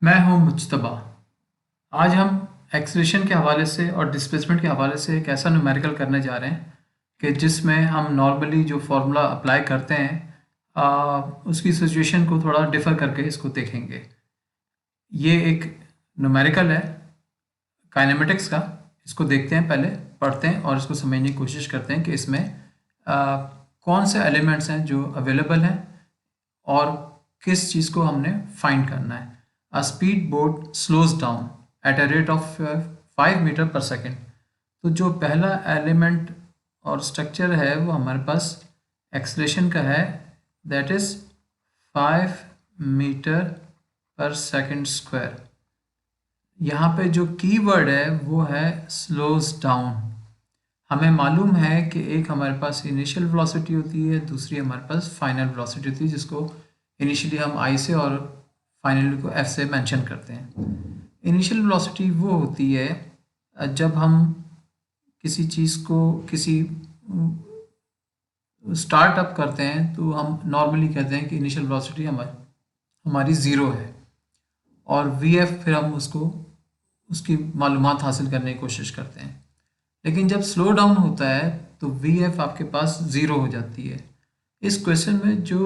मैं हूं मुज्तबा। आज हम एक्सेलरेशन के हवाले से और डिस्प्लेसमेंट के हवाले से एक ऐसा न्यूमेरिकल करने जा रहे हैं कि जिसमें हम नॉर्मली जो फार्मूला अप्लाई करते हैं उसकी सिचुएशन को थोड़ा डिफ़र करके इसको देखेंगे। ये एक न्यूमेरिकल है काइनेमेटिक्स का। इसको देखते हैं, पहले पढ़ते हैं और इसको समझने की कोशिश करते हैं कि इसमें कौन से एलिमेंट्स हैं जो अवेलेबल हैं और किस चीज़ को हमने फाइंड करना है। A speed boat slows down at a rate of 5 metre per second. तो जो पहला एलिमेंट और स्ट्रक्चर है वो हमारे पास एक्सलेशन का है, that is 5 metre per second square. यहाँ पे जो कीवर्ड है वो है स्लोज डाउन। हमें मालूम है कि एक हमारे पास इनिशियल वेलोसिटी होती है, दूसरी हमारे पास फाइनल वेलोसिटी होती है, जिसको इनिशियली हम आई से और फाइनली को एफ से मेंशन करते हैं। इनिशियल वेलोसिटी वो होती है जब हम किसी चीज़ को किसी स्टार्टअप करते हैं तो हम नॉर्मली कहते हैं कि इनिशियल वेलोसिटी हमारी ज़ीरो है और वी एफ फिर हम उसको उसकी मालूमात हासिल करने की कोशिश करते हैं। लेकिन जब स्लो डाउन होता है तो वी एफ आपके पास ज़ीरो हो जाती है। इस क्वेश्चन में जो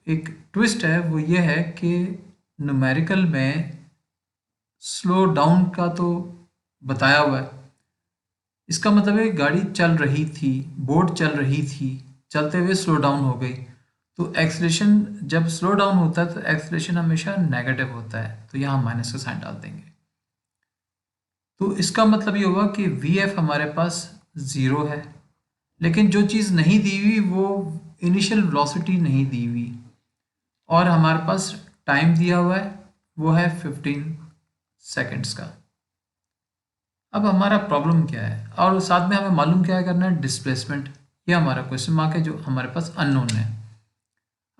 एक ट्विस्ट है वो ये है कि न्यूमेरिकल में स्लो डाउन का तो बताया हुआ है, इसका मतलब है गाड़ी चल रही थी, बोट चल रही थी, चलते हुए स्लो डाउन हो गई। तो एक्सलेशन जब स्लो डाउन होता है तो एक्सलेशन हमेशा नेगेटिव होता है, तो यहाँ माइनस का साइन डाल देंगे। तो इसका मतलब ये हुआ कि वी एफ हमारे पास ज़ीरो है, लेकिन जो चीज़ नहीं दी हुई वो इनिशियल वेलोसिटी नहीं दी हुई और हमारे पास टाइम दिया हुआ है वो है 15 सेकंड्स का। अब हमारा प्रॉब्लम क्या है और साथ में हमें मालूम क्या करना है, डिस्प्लेसमेंट। ये हमारा क्वेश्चन मार्क है जो हमारे पास अननोन है।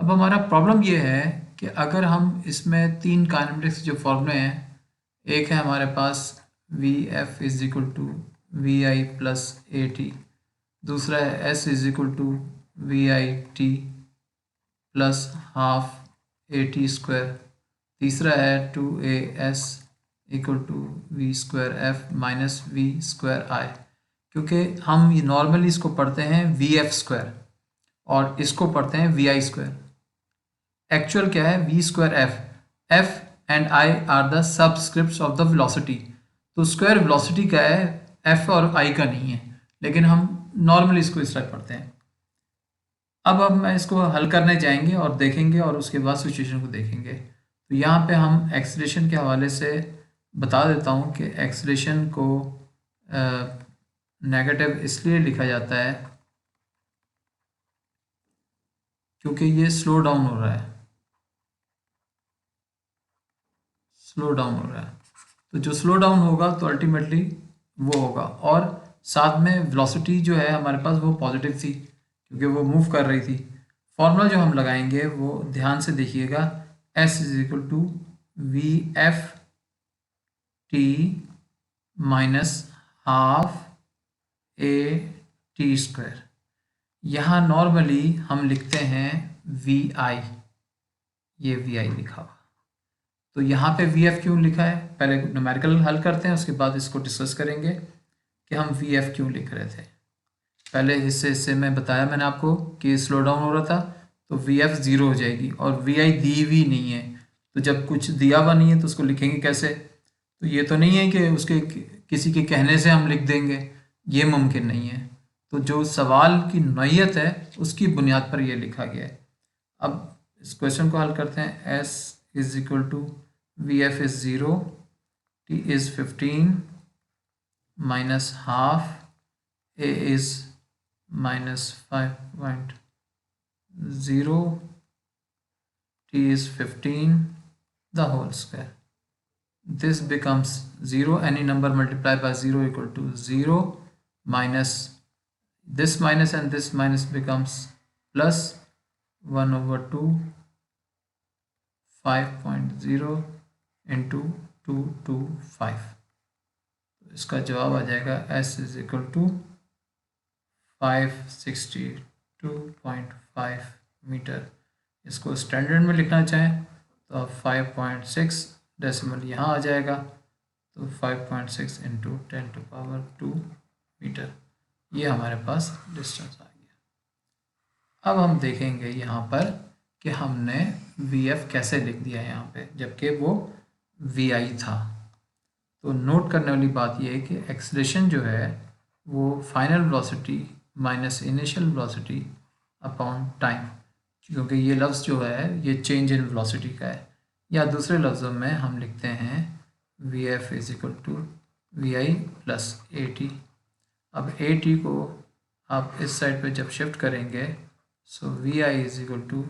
अब हमारा प्रॉब्लम ये है कि अगर हम इसमें तीन काइनेमेटिक्स जो फॉर्मूले हैं, एक है हमारे पास v f is equal to v i plus a t, दूसरा है s is equal to v i t plus half A T square, तीसरा है two a s equal to v square f minus v square i. क्योंकि हम ये normally इसको पढ़ते हैं वी एफ स्क्वायर और इसको पढ़ते हैं वी आई स्क्वायर। एक्चुअल क्या है, V square F, F and I are the subscripts of the velocity. तो स्क्वायर वेलोसिटी का है, एफ और आई का नहीं है, लेकिन हम नॉर्मली इसको इस तरह पढ़ते हैं। अब हम इसको हल करने जाएंगे और देखेंगे और उसके बाद सिचुएशन को देखेंगे। तो यहाँ पे हम एक्सलेशन के हवाले से बता देता हूँ कि एक्सलेशन को नेगेटिव इसलिए लिखा जाता है क्योंकि ये स्लो डाउन हो रहा है, स्लो डाउन हो रहा है। तो जो स्लो डाउन होगा तो अल्टीमेटली वो होगा, और साथ में वेलोसिटी जो है हमारे पास वो पॉजिटिव थी क्योंकि वो मूव कर रही थी। फॉर्मूला जो हम लगाएंगे वो ध्यान से देखिएगा, S is equal to V F T minus half A T square. यहाँ नॉर्मली हम लिखते हैं वी आई, ये वी आई लिखा हुआ। तो यहाँ पे वी एफ क्यों लिखा है, पहले न्यूमेरिकल हल करते हैं उसके बाद इसको डिस्कस करेंगे कि हम वी एफ क्यों लिख रहे थे। पहले हिस्से में बताया मैंने आपको कि स्लो डाउन हो रहा था तो वी एफ ज़ीरो हो जाएगी और वी आई दी हुई नहीं है। तो जब कुछ दिया हुआ नहीं है तो उसको लिखेंगे कैसे। तो ये तो नहीं है कि उसके किसी के कहने से हम लिख देंगे, ये मुमकिन नहीं है। तो जो सवाल की नौइयत है उसकी बुनियाद पर ये लिखा गया है। अब इस क्वेश्चन को हल करते हैं। S is equal to V F is zero, T is 15 minus half, A is minus 5.0, t is 15, the whole square. This becomes 0, any number multiplied by 0 equal to 0, minus this minus and this minus becomes plus 1 over 2, 5.0 into 225। इसका जवाब आ जाएगा s is equal to 562.5 metre. इसको standard में लिखना चाहें तो 5.6 decimal यहाँ आ जाएगा, तो 5.6 इंटू 10⁻² मीटर, ये हमारे पास डिस्टेंस आ गया। अब हम देखेंगे यहाँ पर कि हमने VF कैसे लिख दिया है यहाँ पे, जबकि वो VI था। तो नोट करने वाली बात ये है कि एक्सेलरेशन जो है वो final velocity minus initial velocity upon time, क्योंकि ये लफ्ज़ जो है ये चेंज इन वेलोसिटी का है, या दूसरे लफ्ज़ों में हम लिखते हैं VF is equal to VI plus AT। अब AT को आप इस साइड पे जब शिफ्ट करेंगे, so VI is equal to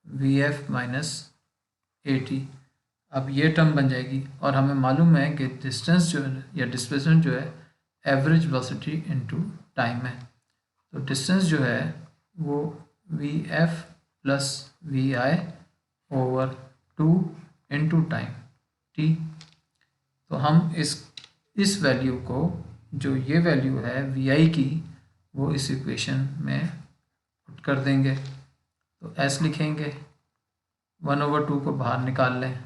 VF minus AT। अब ये टर्म बन जाएगी, और हमें मालूम है कि डिस्टेंस जो है या डिस्प्लेसमेंट जो है एवरेज वेलोसिटी इनटू टाइम है। तो डिस्टेंस जो है वो VF plus VI over 2 into time T। तो हम इस वैल्यू को, जो ये वैल्यू है VI की, वो इस इक्वेशन में पुट कर देंगे। तो S लिखेंगे, 1/2 को बाहर निकाल लें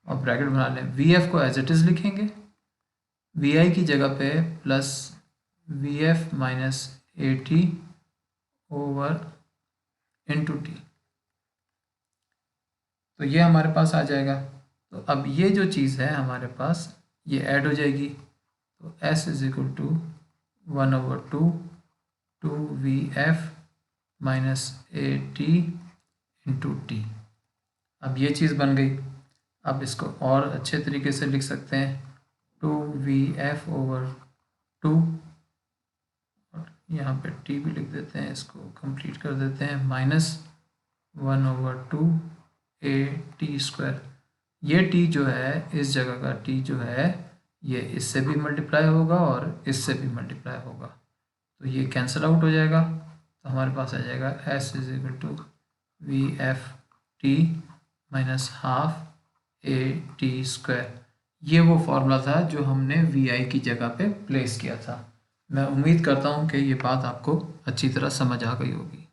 और ब्रैकेट बना लें। VF को एज इट इज़ लिखेंगे, VI की जगह पे plus VF minus AT over into T। तो ये हमारे पास आ जाएगा। तो अब ये जो चीज़ है हमारे पास ये ऐड हो जाएगी। तो S is equal to 1/2 2VF minus AT into T। अब ये चीज़ बन गई। अब इसको और अच्छे तरीके से लिख सकते हैं, 2VF ओवर 2, और यहाँ पे T भी लिख देते हैं, इसको कंप्लीट कर देते हैं, माइनस 1/2 AT²। ये T जो है, इस जगह का T जो है, ये इससे भी मल्टीप्लाई होगा और इससे भी मल्टीप्लाई होगा, तो ये कैंसिल आउट हो जाएगा। तो हमारे पास आ जाएगा S is equal to VFT minus half AT²। ये वो फॉर्मूला था जो हमने VI की जगह पे प्लेस किया था। मैं उम्मीद करता हूँ कि ये बात आपको अच्छी तरह समझ आ गई होगी।